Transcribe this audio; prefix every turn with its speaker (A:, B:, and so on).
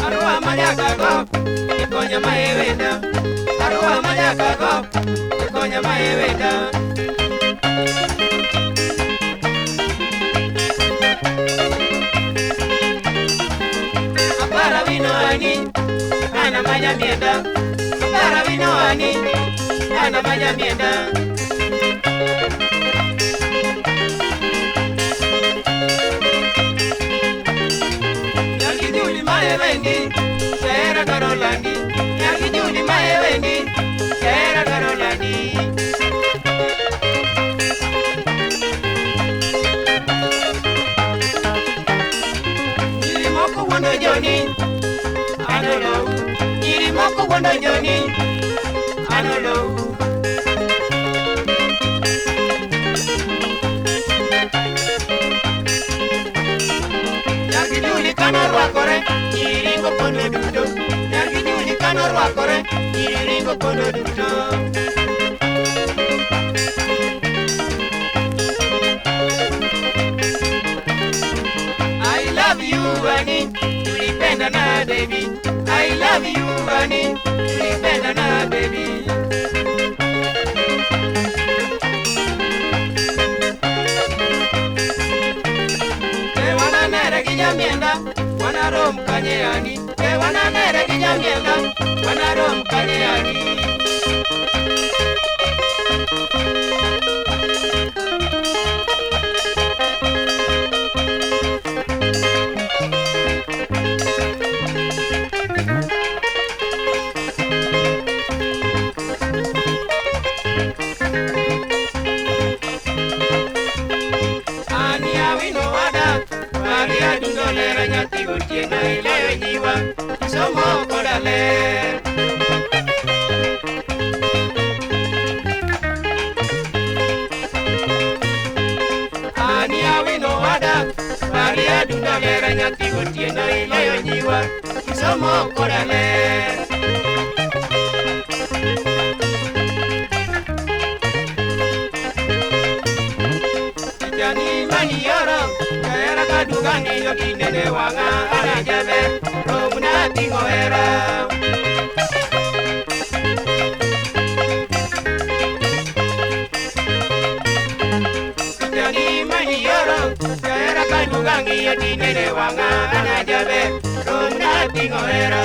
A: Arua Mayakago, Ikonya Maevenda. Arua Mayakago, Ikonya Maevenda. Apara vino ani, ana maya mienda. Apara vino ani, ana maya mienda. Maevendi, Sera Carolani, Yagi Juli Maevendi, Sera Carolani. Yirimoko Wando Johnny, Anolo. Yirimoko Wando Johnny, Anolo. Yagi Juli Canarwakore. Ringo pono duto, Yagi Juli Kano Rwakore, Ringo pono duto. I love you, Annie, tulipenda na baby. I love you, Annie, tulipenda na baby. Ewana nere kijamienda. Wanarom Kanyani, Ewana Nere Kijamienda, Wanarom Kanyani. Ania wino wada, Maria Dundolera nyati gutiena ile nyiwa, somo kodale. Ania wino wada, Maria Dundolera nyati gutiena ile nyiwa, somo kodale. Jani mani yoro, kaya kadugani yokinene wanga anajabe, romuna tingoera. Jani mani yoro, kaya kadugani yokinene wanga anajabe, romuna tingoera.